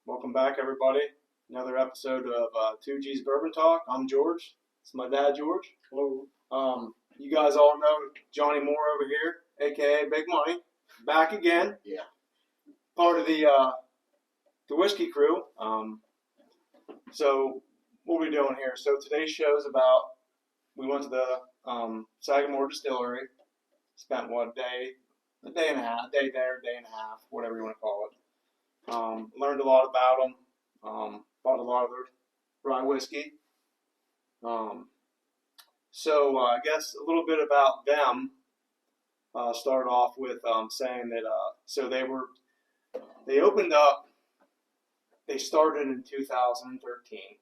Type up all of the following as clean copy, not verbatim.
Welcome back, everybody. Another episode of 2Gs Bourbon Talk. I'm George. It's my dad, George. Hello. You guys all know Johnny Moore over here, aka Big Money, back again. Yeah. Part of the whiskey crew. So what are we doing here? So today's show is about. We went to the Sagamore Distillery. Spent a day and a half, day there, day and a half, whatever you want to call it. Learned a lot about them. Bought a lot of their rye whiskey. So I guess a little bit about them. Start off with saying that so they opened up. They started in 2013,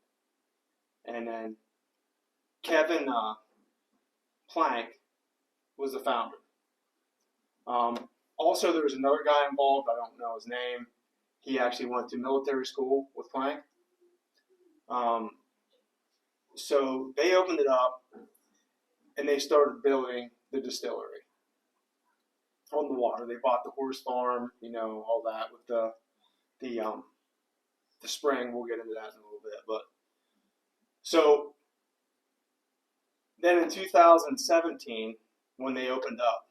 and then Kevin Plank was the founder. Also, there was another guy involved. I don't know his name. He actually went to military school with Plank. So they opened it up, and they started building the distillery on the water. They bought the horse farm, all that with the spring. We'll get into that in a little bit. But so then in 2017, when they opened up,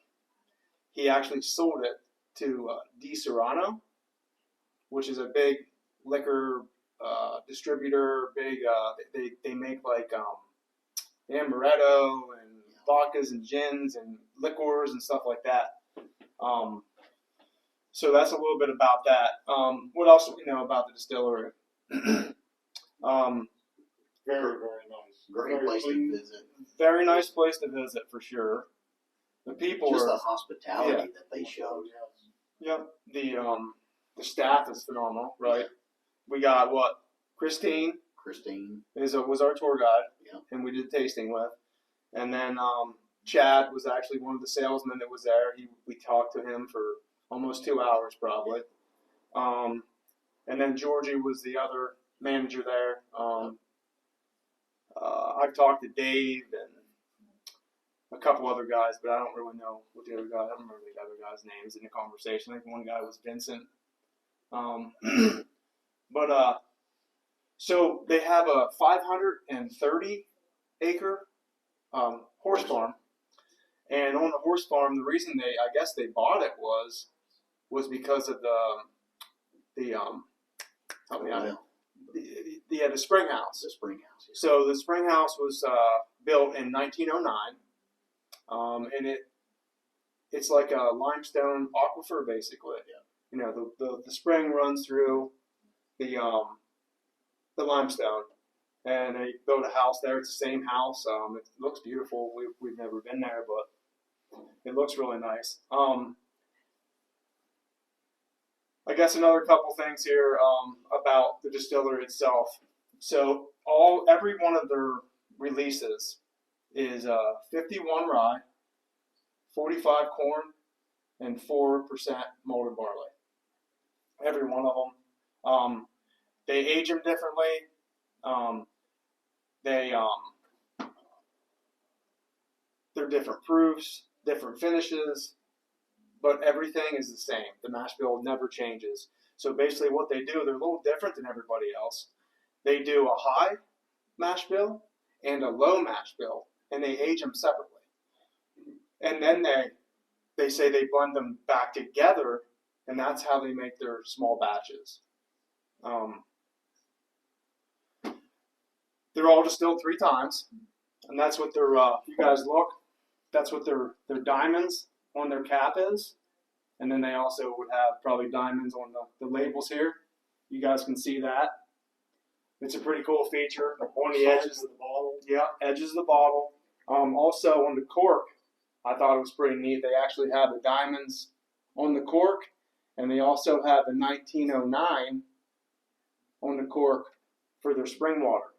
he actually sold it to Di Serrano, which is a big liquor distributor. They make like amaretto and vodkas and gins and liqueurs and stuff like that. So that's a little bit about that. What else do we know about the distillery? Very, very nice. Great place to visit. Very nice place to visit for sure. The people Just are, the hospitality that they showed. yeah. The staff is phenomenal, right? We got Christine was our tour guide, Yeah. and we did tasting with, and then Chad was actually one of the salesmen that was there. We talked to him for almost 2 hours probably, and then Georgie was the other manager there. I've talked to Dave and a couple other guys, but I don't really know what the other guy. I don't remember the other guys' names in the conversation. I think one guy was Vincent. So they have a 530 acre horse farm, and on the horse farm, the reason I guess they bought it was because of the spring house. The spring house. Yeah. So the spring house was built in 1909, and it's like a limestone aquifer basically. Yeah. The spring runs through the limestone, and they built a house there. It's the same house. It looks beautiful. We've never been there, but it looks really nice. I guess another couple things here about the distillery itself. So every one of their releases is 51 rye, 45 corn, and 4% malted barley. Every one of them. They age them differently. They're different proofs, different finishes, but everything is the same. The mash bill never changes. So basically what they do, they're a little different than everybody else. They do a high mash bill and a low mash bill, and they age them separately. And then they say they blend them back together, and that's how they make their small batches. They're all distilled 3 times, and that's what their you guys look. That's what their diamonds on their cap is, and then they also would have probably diamonds on the labels here. You guys can see that. It's a pretty cool feature on the edges of the bottle. Yeah, edges of the bottle. Also on the cork, I thought it was pretty neat. They actually have the diamonds on the cork, and they also have the 1909 on the cork for their spring water.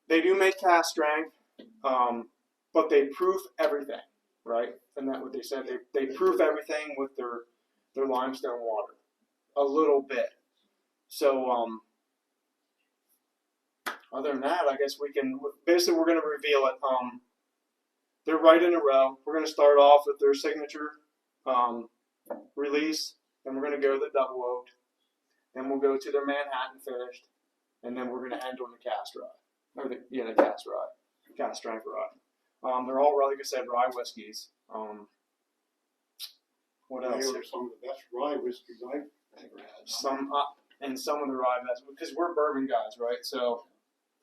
They do make cast strength, but they proof everything, right? And that's what they said. They proof everything with their limestone water a little bit. So other than that, I guess we're going to reveal it. They're right in a row. We're going to start off with their signature release. Then we're going to go to the double oaked. Then we'll go to their Manhattan finished, and then we're going to end on the cast rye, or the cast rye, cast strength rye. They're all, like I said, rye whiskeys. What else? They are some of the best rye whiskeys I've ever had. Some of the rye best, because we're bourbon guys, right? So,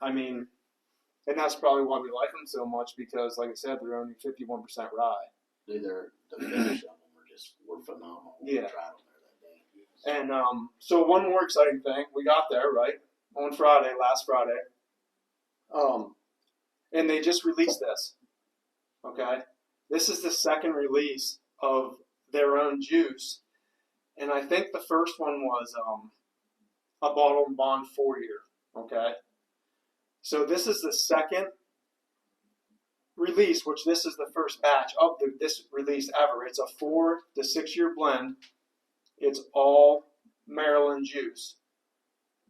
I mean, and that's probably why we like them so much, because, like I said, they're only 51% rye. The finish of them were phenomenal. Yeah. We tried them there that day. And so one more exciting thing, we got there, right, on Friday, last Friday. And they just released this. Okay? This is the second release of their own juice. And I think the first one was a bottle and bond 4-year. Okay? So this is the second release, which this is the first batch of this release ever. It's a 4 to 6 year blend. It's all Maryland juice,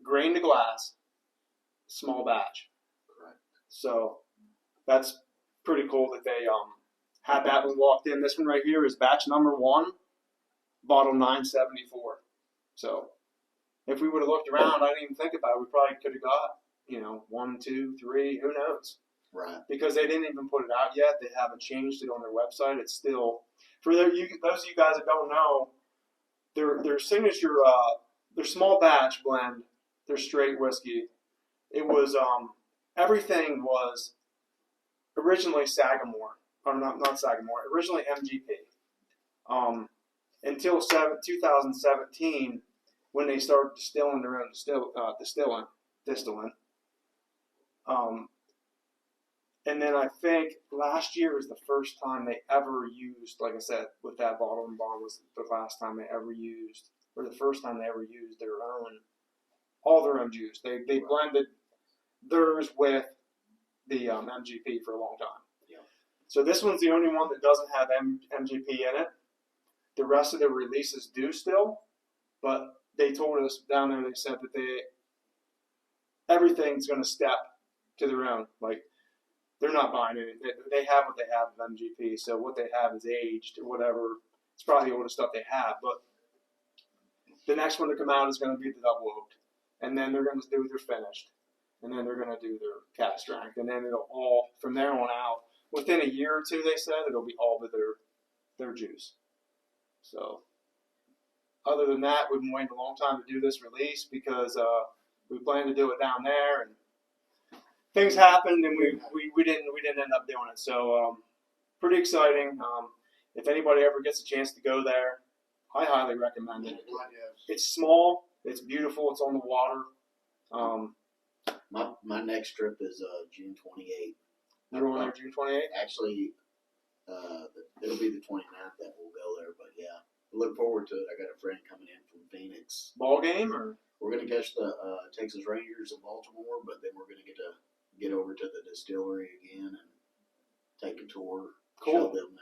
grain to glass, small batch. Correct. So that's pretty cool that they had that one walked in. This one right here is batch number 1, bottle 974. So if we would have looked around, I didn't even think about it. We probably could have got 1, 2, 3, who knows? Right. Because they didn't even put it out yet. They haven't changed it on their website. It's still, for those of you guys that don't know, their signature, their small batch blend, their straight whiskey, it was, everything was originally Sagamore, or not Sagamore, originally MGP. Until 2017, when they started distilling their own distillant. And then I think last year was the first time they ever used, like I said, with that bottle and bond was the last time they ever used, or the first time they ever used all their own juice. They blended theirs with the MGP for a long time. Yeah. So this one's the only one that doesn't have MGP in it. The rest of the releases do still, but they told us down there, they said that everything's going to step to their own. Like, they're not buying it. They have what they have of MGP, so what they have is aged or whatever. It's probably the oldest stuff they have, but the next one to come out is going to be the double oaked, and then they're going to do their finished, and then they're going to do their cast strength, and then it'll all, from there on out, within a year or two, they said, it'll be all of their juice. So, other than that, we've been waiting a long time to do this release because we planned to do it down there, and things happened, and we didn't end up doing it. So, pretty exciting. If anybody ever gets a chance to go there, I highly recommend it. It's small, it's beautiful, it's on the water. My next trip is June 28th. You're on there June 28th? Actually, it'll be the 29th that we'll go there, but yeah, look forward to it. I got a friend coming in from Phoenix. Ball game, or? We're going to catch the Texas Rangers in Baltimore, but then we're going to get over to the distillery again and take a tour. Cool. Show them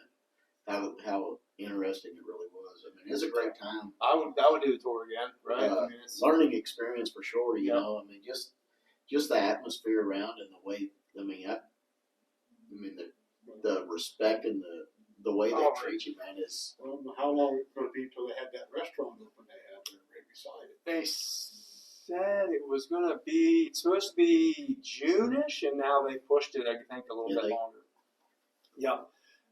how interesting it really was. I mean, it's a great time. I would do the tour again, right? I mean, it's learning experience for sure. You Yeah. know, I mean, just the atmosphere around and the way. I mean, the respect and the way they treat you, man, is. Well, how long is it going to be until they had that restaurant open they have there right beside it? They said it was supposed to be June-ish, and now they pushed it, I think, a little bit longer. Yeah.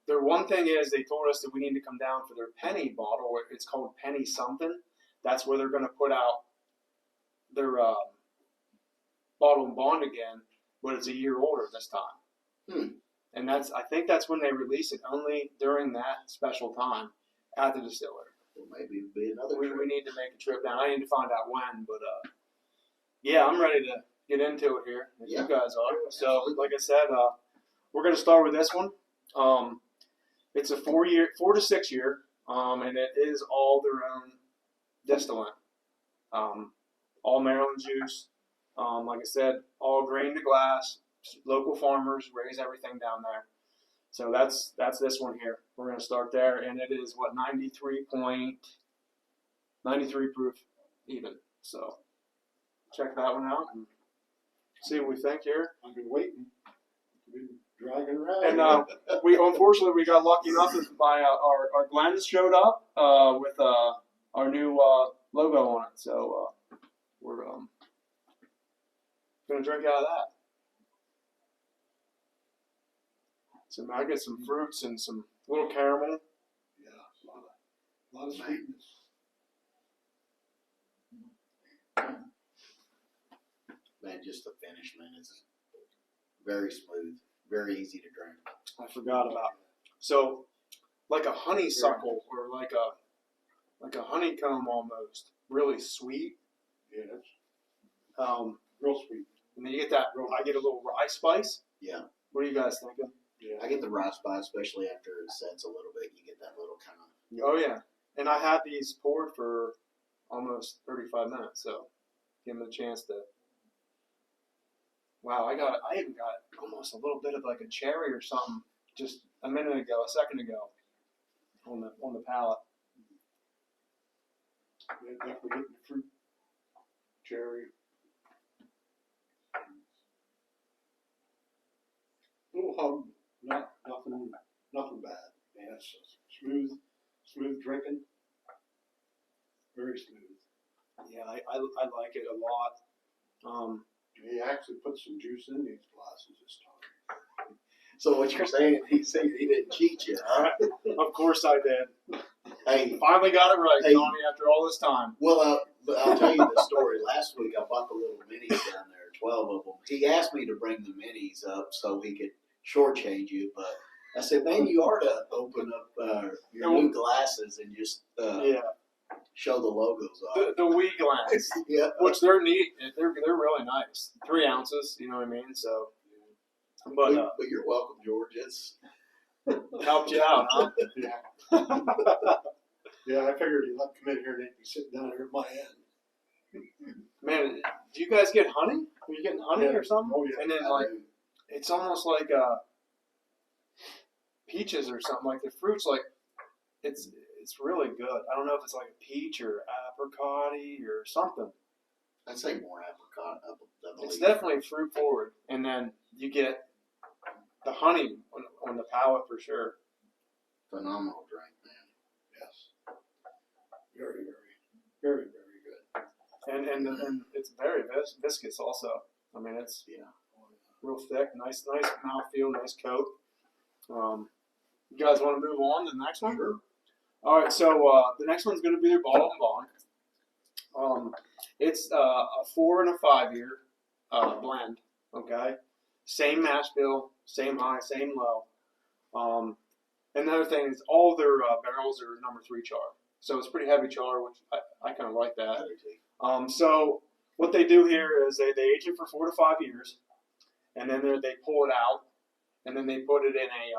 Their one thing is they told us that we need to come down for their penny bottle. It's called Penny something. That's where they're going to put out their bottle and bond again, but it's a year older this time. And I think that's when they release it, only during that special time at the distillery. Well, maybe it'll be another. We need to make a trip down. I need to find out when, but yeah, I'm ready to get into it here. If you guys are. So, like I said, we're going to start with this one. It's a 4 to 6 year, and it is all their own distillant. All Maryland juice. Like I said, all grain to glass. Local farmers raise everything down there. So that's this one here. We're going to start there, and it is 93 proof even. So check that one out and see what we think here. I've been waiting. I've been dragging around. And we got lucky enough that our Glens showed up with our our new logo on it. So we're gonna drink out of that. So I get some fruits and some little caramel. Yeah, a lot of sweetness. Man, just the finish, man, is very smooth, very easy to drink. I forgot about it. So like a honeysuckle or like a honeycomb almost, really sweet. Yeah, that's Real sweet. And then you get that. I get a little rye spice. Yeah. What are you guys thinking? I get the rye spice, especially after it sets a little bit. You get that little kind of. Oh yeah, and I had these poured for almost 35 minutes, so give them a chance to. Wow, I even got almost a little bit of like a cherry or something just a second ago, on the palate. Yeah, definitely getting the fruit, cherry. Little hug, nothing bad. Man, it's smooth drinking. Very smooth. Yeah, I like it a lot. He actually put some juice in these glasses this time. So what you're saying? He's saying he didn't cheat you, huh? Of course I did. Hey, Finally got it right, Hey. Johnny, after all this time. well, I'll tell you the story. Last week I bought the little minis down there, 12 of them. He asked me to bring the minis up so he could shortchange you, but I said, man, you ought to open up your new glasses and just show the logos off. The wee glands, Yeah. which they're neat. They're really nice. 3 ounces, you know what I mean? So, but But you're welcome, George. It's helped you out, huh? Yeah. Yeah, I figured he'd let come in here and they'd be sitting down here at my end. Man, do you guys get honey? Are you getting honey or something? Oh, yeah. And then like it's almost like peaches or something. Like the fruit's like it's really good. I don't know if it's like a peach or apricot-y or something. I'd say more apricot. I believe. It's definitely fruit forward, and then you get the honey on the palate for sure. Phenomenal drink, man. Yes. Very, very, very, very good. And it's very viscous also. I mean, it's real thick, nice mouthfeel, nice coat. You guys want to move on to the next one? Sure. All right, so the next one's going to be their bottle and bond. It's a 4 and a 5 year blend. Okay, same mash bill, same high, same low. Another thing is all their barrels are number 3 char, so it's pretty heavy char, which I kind of like that. So what they do here is they age it for 4 to 5 years, and then they pull it out, and then they put it in a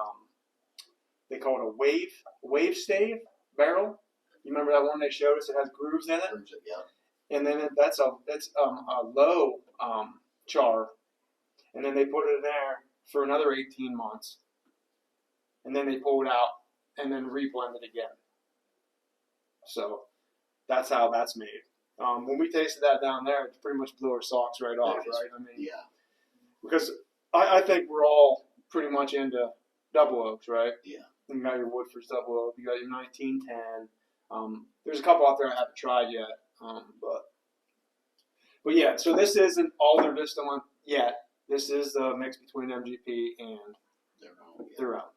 they call it a wave stave barrel. You remember that one they showed us? It has grooves in it. Yeah. And then that's a low char, and then they put it in there for another 18 months, and then they pull it out and then reblend it again. So that's how that's made. When we tasted that down there, it pretty much blew our socks right off, right? I mean, Yeah. because I think we're all pretty much into double oaks, right? Yeah. You got your Woodford's double oak, you got your 1910. There's a couple out there I haven't tried yet, but yeah. So this isn't all their distillate yet. This is the mix between MGP and their own.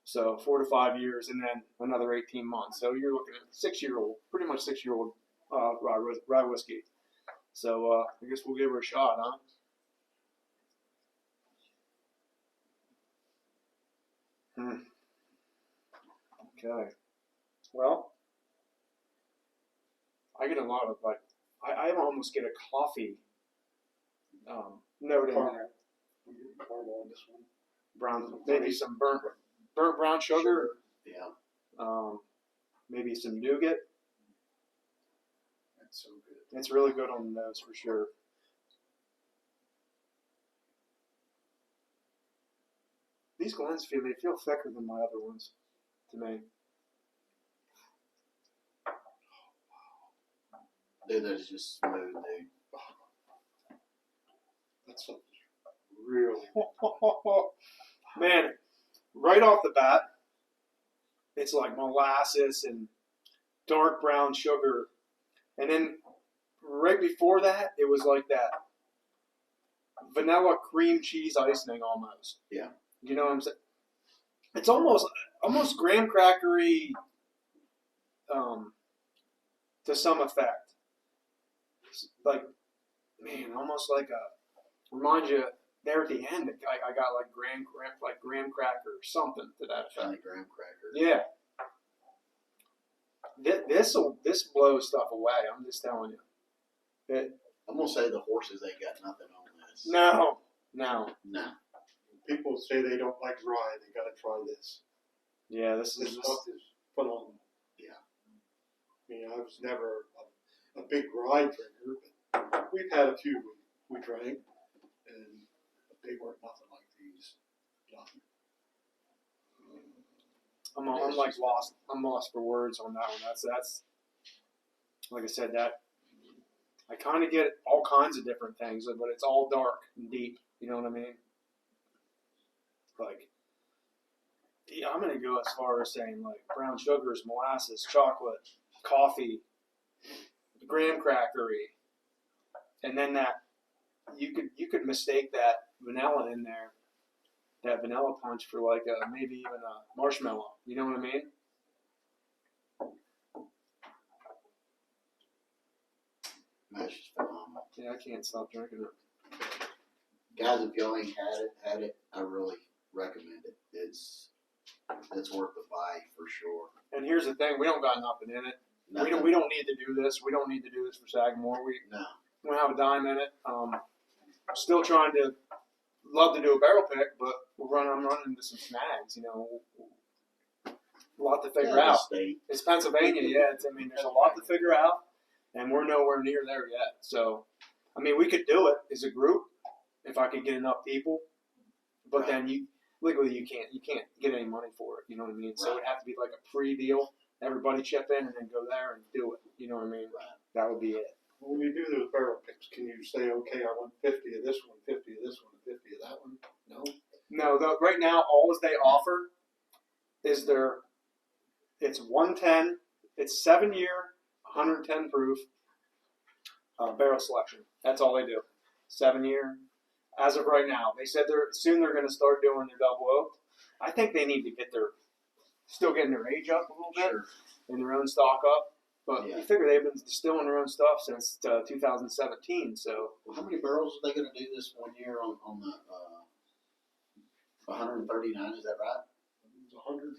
So 4 to 5 years, and then another 18 months. So you're looking at 6-year-old, pretty much 6-year-old rye whiskey. So I guess we'll give her a shot, huh? Okay. Well, I get a lot of I almost get a coffee note in there. Caramel on this one. Brown, maybe some burnt brown sugar. Yeah. Maybe some nougat. That's so good. It's really good on the nose for sure. These Glens feel thicker than my other ones, to me. Dude, that's just smooth, dude. That's something really. Man, right off the bat, it's like molasses and dark brown sugar. And then right before that, it was like that vanilla cream cheese icing almost. Yeah. You know what I'm saying? It's almost graham crackery to some effect. It's like, man, almost like reminds you there at the end. I got like graham cracker or something to that effect. Like graham cracker. Yeah. This blows stuff away. I'm just telling you. I'm gonna say the horses ain't got nothing on this. No. People say they don't like rye. They got to try this. Yeah, this This stuff is phenomenal. Yeah. I mean, I was never a big rye drinker, but we've had a few we drank, and they weren't nothing like these. Nothing. I'm like lost. I'm lost for words on that one. That's like I said, that I kind of get all kinds of different things, but it's all dark and deep. You know what I mean? Like, yeah, I'm gonna go as far as saying like brown sugars, molasses, chocolate, coffee, graham crackery, and then that you could mistake that vanilla in there, that vanilla punch for like maybe even a marshmallow. You know what I mean? That's just phenomenal. Yeah, I can't stop drinking it. Guys, if y'all ain't had it, I really recommend it. It's worth the buy for sure. And here's the thing: we don't got nothing in it. Nothing. We don't need to do this. We don't need to do this for Sagamore. We don't have a dime in it. Still trying to love to do a barrel pick, but I'm running into some snags. You know, a lot to figure out. State. It's Pennsylvania, yeah. There's a lot to figure out, and we're nowhere near there yet. So, we could do it as a group if I could get enough people, but then legally you can't get any money for it. You know what I mean? So it'd have to be like a pre-deal. Everybody chip in and then go there and do it. You know what I mean? Right. That would be it. When you do those barrel picks, can you say, okay, I want 50 of this one, 50 of this one, 50 of that one? No? No, right now, all they offer is it's 110, it's 7-year, 110 proof barrel selection. That's all they do. 7-year. As of right now, they said they're going to start doing their double oaked. I think they need to still getting their age up a little bit and their own stock up. But you figure they've been distilling their own stuff since 2017. So how many barrels are they going to do this 1 year on the 139? Is that right? 100.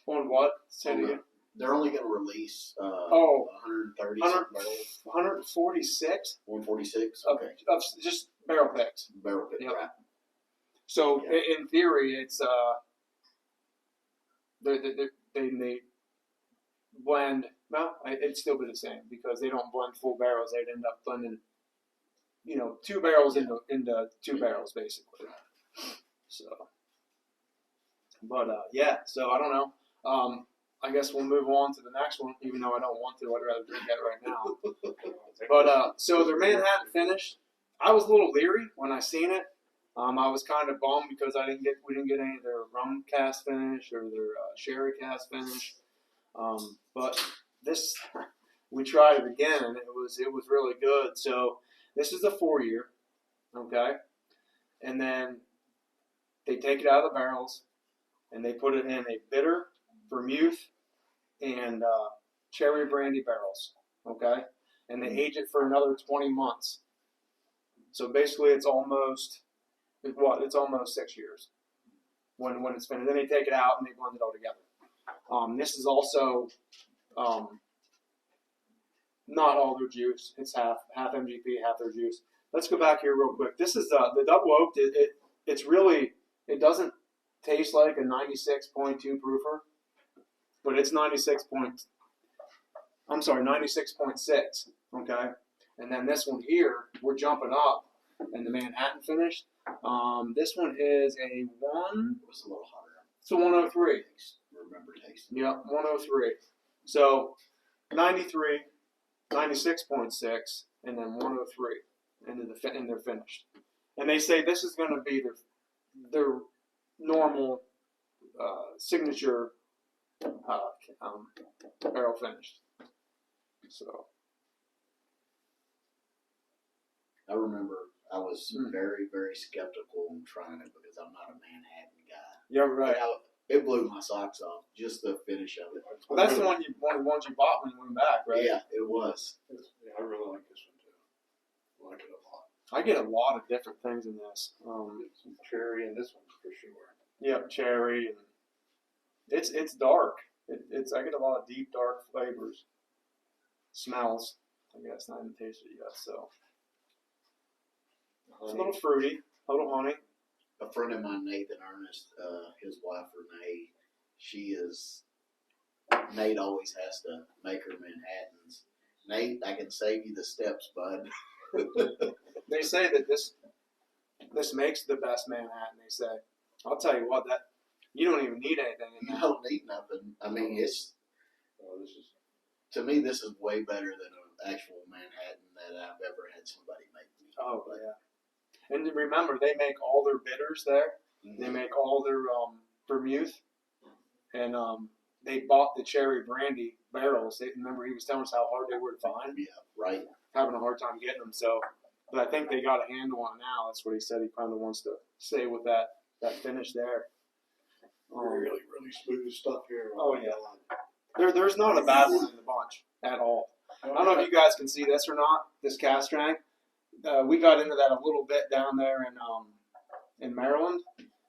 On what? Say it again. They're only going to release 130 barrels. 146. 146. Of Okay. Just barrel picks. Barrel pick. Yep. Right. So in theory, it's they blend. Well, it'd still be the same because they don't blend full barrels. They'd end up blending, 2 barrels into 2 barrels basically. So, but so I don't know. I guess we'll move on to the next one, even though I don't want to. I'd rather drink that right now. But so their Manhattan finish, I was a little leery when I seen it. I was kind of bummed because we didn't get any of their rum cast finish or their sherry cast finish. But this, we tried it again, and it was really good. So this is the 4-year, okay, and then they take it out of the barrels and they put it in a bitter vermouth and cherry brandy barrels, okay, and they age it for another 20 months. So basically, it's almost 6 years when it's finished. Then they take it out and they blend it all together. This is also not all their juice. It's half MGP, half their juice. Let's go back here real quick. This is the double oaked. It's really, it doesn't taste like a 96.2 proofer, but it's 96.6. Okay, and then this one here, we're jumping up, and the Manhattan finished. This one is a one. It's a little hotter. It's a 103. Remember tasting. Yeah, 103. So 93, 96.6, and then 103, and they're finished. And they say this is going to be their normal signature barrel finished. So I remember I was very, very skeptical on trying it because I'm not a Manhattan guy. yeah, right. It blew my socks off, just the finish of it. Well, that's the one of the ones you bought when you went back, right? Yeah, it was. Yeah, I really like this one too. I like it a lot. I get a lot of different things in this. Some cherry in this one for sure. Yeah, cherry, and it's dark. I get a lot of deep dark flavors, smells. I guess not even tasted it yet, so it's a little fruity, a little honey. A friend of mine, Nathan Ernest, his wife Renee, Nate always has to make her Manhattans. Nate, I can save you the steps, bud. They say that this makes the best Manhattan. They say, I'll tell you what, that you don't even need anything in You that. don't need nothing. I mean, to me, this is way better than an actual Manhattan that I've ever had somebody make me. Oh yeah. And remember, they make all their bitters there. Mm-hmm. They make all their vermouth, and they bought the cherry brandy barrels. Remember, he was telling us how hard they were to find. Yeah, right. Having a hard time getting them. So, but I think they got a handle on it now. That's what he said. He kind of wants to stay with that finish there. Really, really smooth stuff here. Oh yeah. There's not a bad one in the bunch at all. I don't know if you guys can see this or not. This cast strength. We got into that a little bit down there in Maryland,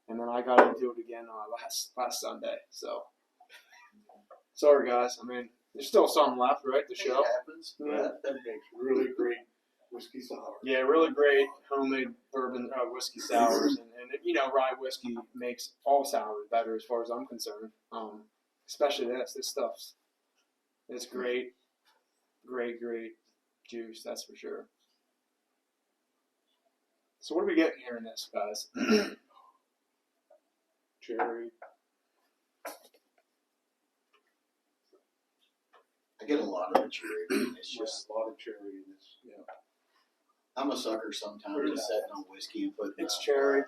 and then I got into it again last Sunday. So sorry guys. I mean, there's still some left, right? The show. It happens. Yeah. That makes really great whiskey sour. Yeah, really great homemade bourbon whiskey sours, and rye whiskey makes all sours better as far as I'm concerned. Especially this stuff's it's great juice, that's for sure. So what are we getting here in this, guys? Cherry. I get a lot of the cherry. It's just a lot of cherry in this. Yeah. I'm a sucker sometimes just sitting on whiskey and putting It's cherry.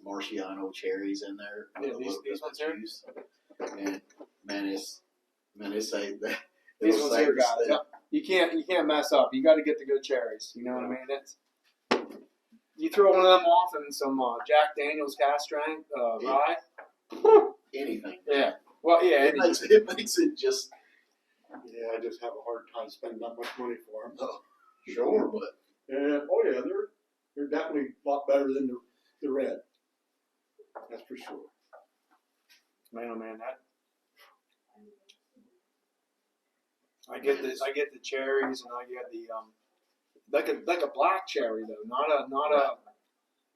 Marciano cherries in there. Yeah, these ones here. Juice. And man, it's that. These ones here, guys. Yep. You can't mess up. You got to get the good cherries. You know what I mean? You throw one of them off and some Jack Daniel's cast strength rye. Anything. Yeah. Well, yeah. It makes it just. Yeah, I just have a hard time spending that much money for them. Oh, sure, but yeah, they're definitely a lot better than the red. That's for sure. Man, oh man, I get the cherries, and I get the like a black cherry though, not a.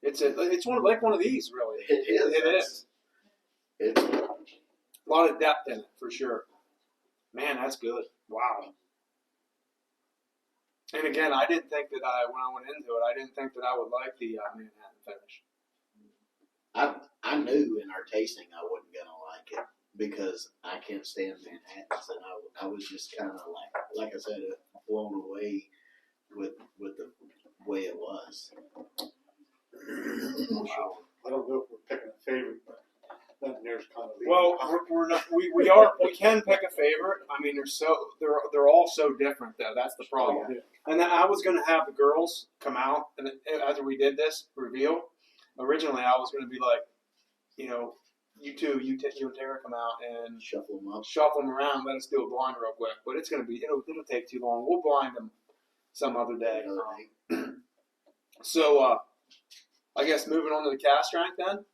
It's one of these really. It is. It's a lot of depth in it for sure. Man, that's good. Wow. And again, I didn't think that when I went into it, I didn't think that I would like the Manhattan finish. I knew in our tasting I wasn't gonna like it because I can't stand Manhattans, and I was just kind of like I said, blown away with the way it was. Wow. I don't know if we're picking a favorite, but that there's kind of. Well, we're not. We can pick a favorite. I mean, they're all so different though. That's the problem. Oh, yeah. And then I was going to have the girls come out, and after we did this reveal, originally I was going to be like, you and Tara come out and Shuffle them around. Let us do a blind real quick. But it's going to be it'll take too long. We'll blind them some other day. So I guess moving on to the cast strength then.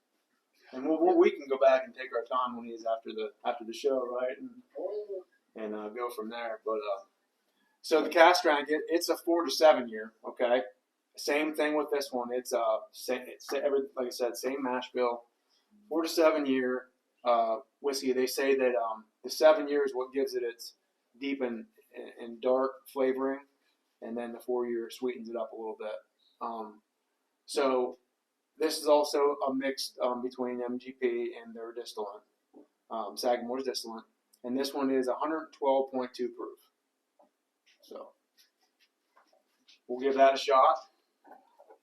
And we can go back and take our time on these after the show, right? And go from there. But so the cast strength, it's a 4 to 7 year. Okay, same thing with this one. It's like I said, same mash bill, 4 to 7 year whiskey. They say that the 7 year is what gives it its deep and dark flavoring, and then the 4 year sweetens it up a little bit. So. This is also a mix between MGP and their distillant, Sagamore's distillant, and this one is 112.2 proof. So we'll give that a shot.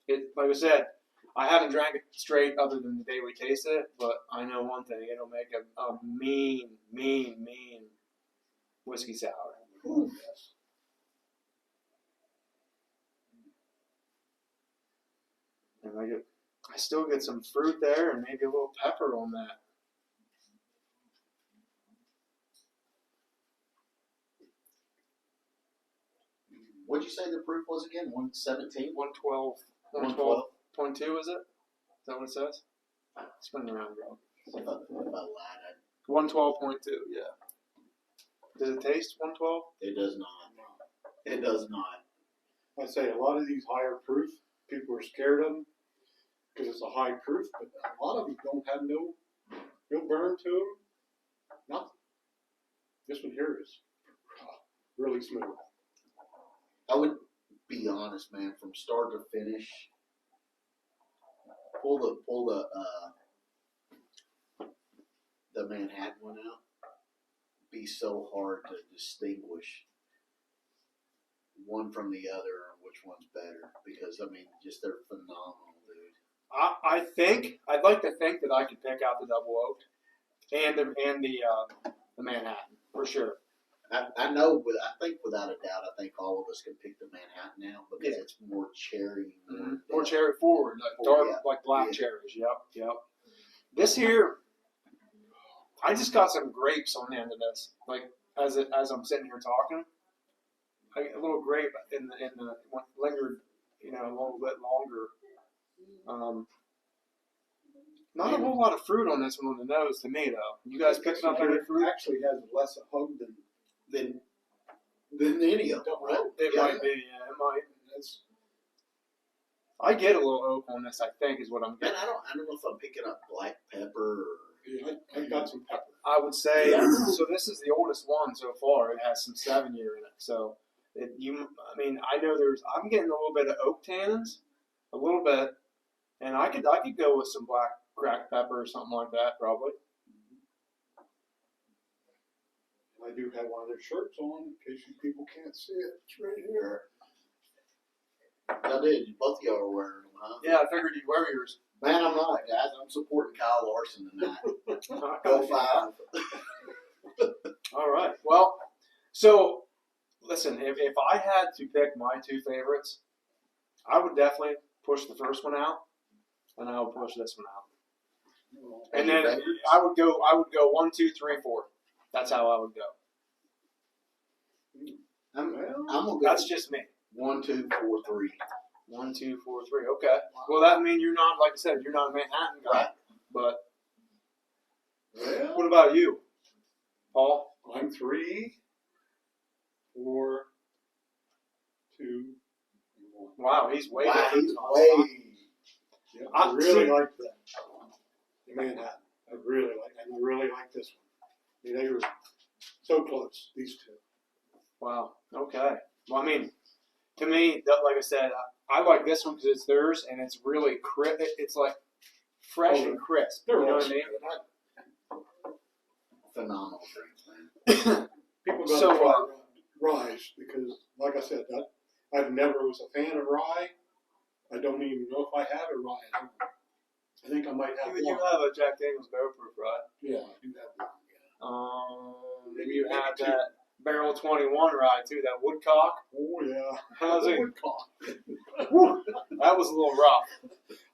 Like I said, I haven't drank it straight other than the day we tasted it, but I know one thing: it'll make a mean whiskey sour. Oh, yes. And I still get some fruit there, and maybe a little pepper on that. What'd you say the proof was again? 117? 112. 112.2 is it? Is that what it says? Spin around, bro. If I lied, 112.2, yeah. Does it taste 112? it does not. It does not. I say a lot of these higher proof, people are scared of them because it's a high proof, but a lot of them don't have no burn to them. Nothing. This one here is really smooth. I would be honest, man, from start to finish. Pull the Manhattan one out. Be so hard to distinguish one from the other or which one's better because I mean, just they're phenomenal, dude. I'd like to think that I could pick out the double oaked and the Manhattan for sure. I know, but I think without a doubt, I think all of us can pick the Manhattan out because it's more cherry, more cherry forward, like dark, like black cherries. Yep. This here, I just got some grapes on the end of this. Like as I'm sitting here talking, I get a little grape in the lingered, a little bit longer. Not a whole lot of fruit on this one on the nose to me though. You guys picking up any fruit? Actually has less of hug than any of them, right? It might be, yeah, it might. I get a little oak on this, I think, is what I'm Man, getting. I don't know if I'm picking up black pepper or. Yeah, I got some pepper. I would say, so this is the oldest one so far. It has some 7-year in it. So, I know I'm getting a little bit of oak tannins, a little bit, and I could go with some black cracked pepper or something like that, probably. I do have one of their shirts on in case you people can't see it. It's right here. I did. Both of y'all are wearing them, huh? Yeah, I figured you'd wear yours. Man, I'm not, guys. I'm supporting Kyle Larson tonight. Go 5. All right. Well, so listen, if I had to pick my two favorites, I would definitely push the first one out, and I would push this one out. And then I would go 1, 2, 3, 4. That's how I would go. I'm gonna go. That's just me. 1, 2, 4, 3. 1, 2, 4, 3. Okay. Well, that means you're not, like I said, you're not a Manhattan guy. Right. But Well, what about you, Paul? I'm 3, 4, 2, 1. Wow, he's way Wow, down. he's way. Yeah, I really like that. The Manhattan. I really like this one. I mean, they were so close, these two. Wow. Okay. Well, I mean, to me, like I said, I like this one because it's theirs and it's really crisp. It's like fresh and crisp. You know what I mean? Phenomenal drinks, man. People got to try rye because, like I said, I've never was a fan of rye. I don't even know if I have a rye at home. I think I might have one. You have a Jack Daniel's Barrel Proof, right? Yeah, I do have one. Yeah. Maybe you have that Barrel 21 rye too, that Woodcock. Oh yeah. How's it? Woodcock. That was a little rough.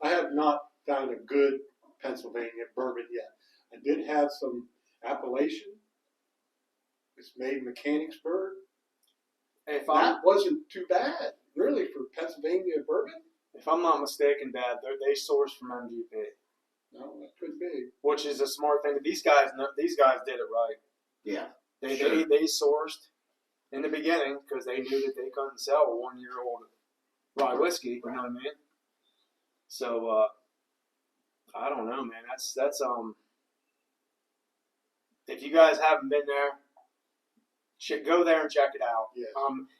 I have not found a good Pennsylvania bourbon yet. I did have some Appellation. It's made in Mechanicsburg. That wasn't too bad, really, for Pennsylvania bourbon. If I'm not mistaken, Dad, they source from MGP. No, that could be. Which is a smart thing. These guys did it right. Yeah. They sourced in the beginning because they knew that they couldn't sell a 1-year-old rye whiskey. You know what I mean? So I don't know, man. That's if you guys haven't been there, go there and check it out. Yes.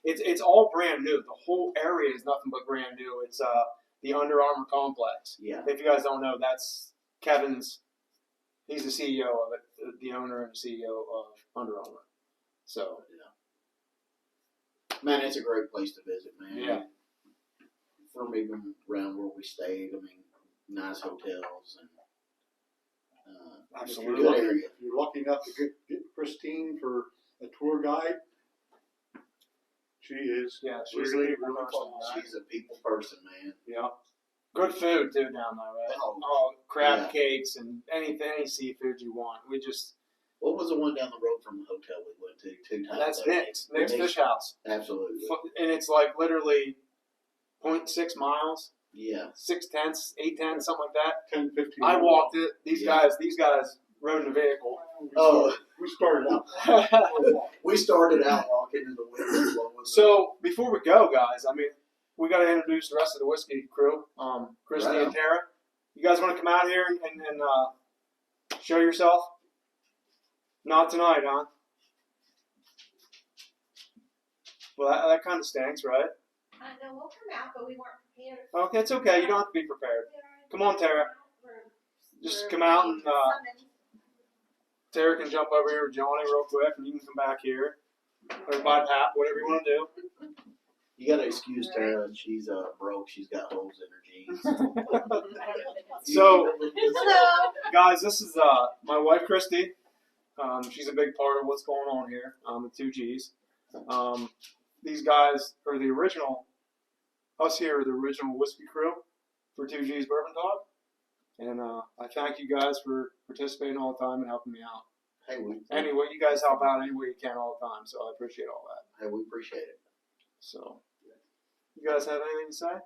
It's all brand new. The whole area is nothing but brand new. It's the Under Armour complex. Yeah. If you guys don't know, that's Kevin's. He's the CEO of it, the owner and CEO of Under Armour. So yeah, man, it's a great place to visit, man. Yeah. From even around where we stayed, I mean, nice hotels and Absolutely. good area. If you're lucky enough to get Christine for a tour guide, she is she's really, a people really person. fun. She's a people person, man. Yeah. Good food too down there, right? Oh, crab cakes and any seafood you want. We just. What was the one down the road from the hotel we went to 2 times? That's Nick's Fish House. Absolutely. And it's like literally 0.6 miles. Yeah. 6/10, 8/10, something like that. 10, 15. I walked it. These guys rode in a vehicle. We started out. We started out walking in the winter. So before we go, guys, I mean, we got to introduce the rest of the whiskey crew. Christy and Tara. You guys want to come out here and show yourself? Not tonight, huh? Well, that kind of stinks, right? No, we'll come out, but we weren't prepared. Okay, it's okay. You don't have to be prepared. Come on, Tara. Just come out and Tara can jump over here with Johnny real quick, and you can come back here. Or by Pap, whatever you want to do. You got to excuse Tara. She's broke. She's got holes in her jeans. So, Hello. guys, this is my wife, Christy. She's a big part of what's going on here at 2Gs. These guys are the original, us here are the original whiskey crew for 2Gs Bourbon Talk. And I thank you guys for participating all the time and helping me out. Hey, Anyway, you guys help out any way you can all the time, so I appreciate all that. Hey, we appreciate it. So, you guys have anything to say?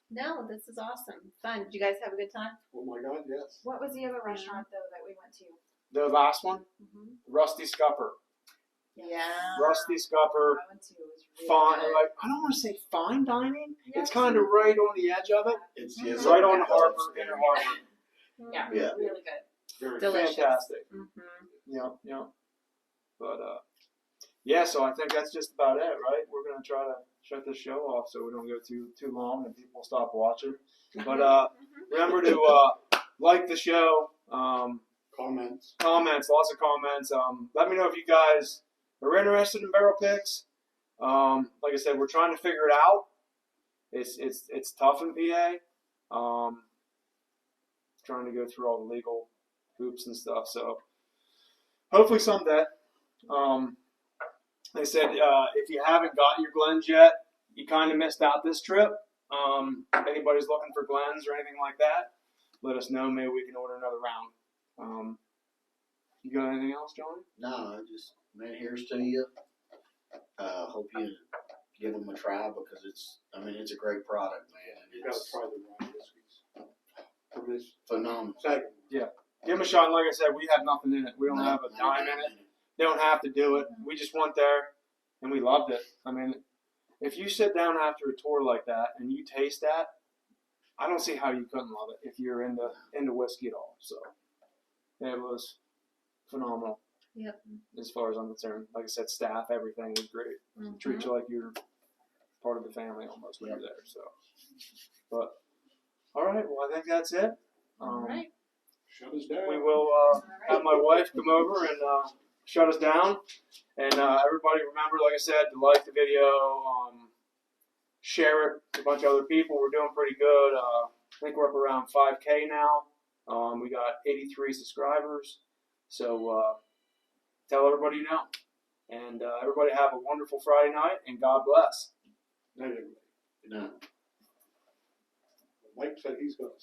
No, this is awesome. Fun. Did you guys have a good time? Oh my God, yes. What was the other restaurant though that we went to? The last one, Rusty Scupper. Yeah. Rusty Scupper. I went to. It was really Fine, good. like I don't want to say fine dining. Yeah. It's kind of right on the edge of it. It's It's right on the harbor, inner harbor. Yeah, Yeah. really good. Very Delicious. Fantastic. Mm-hmm. Yeah. But yeah. So I think that's just about it, right? We're gonna try to shut this show off so we don't go too long and people stop watching. But remember to like the show. Comments. Lots of comments. Let me know if you guys are interested in barrel picks. Like I said, we're trying to figure it out. It's tough in PA. Trying to go through all the legal hoops and stuff. So hopefully someday. Like I said, if you haven't got your Glens yet, you kind of missed out this trip. If anybody's looking for Glens or anything like that, let us know. Maybe we can order another round. You got anything else, John? No, just, man, here's to you. Hope you give them a try because it's a great product, man. You gotta It's try the rye whiskeys. From this phenomenal. Sagamore. Give them a shot. And like I said, we have nothing in it. We don't have a dime in it. They don't have to do it. We just went there, and we loved it. I mean, if you sit down after a tour like that and you taste that, I don't see how you couldn't love it if you're into whiskey at all. So it was phenomenal. Yep. As far as I'm concerned, like I said, staff, everything was great. Treat you like you're part of the family almost when you're there. So, but all right, well I think that's it. All right. Shut us down. We will have my wife come over and shut us down. And everybody remember, like I said, to like the video, share it to a bunch of other people. We're doing pretty good. I think we're up around 5K now. We got 83 subscribers. So tell everybody you know. And everybody have a wonderful Friday night, and God bless. No. No. Mike said he's gonna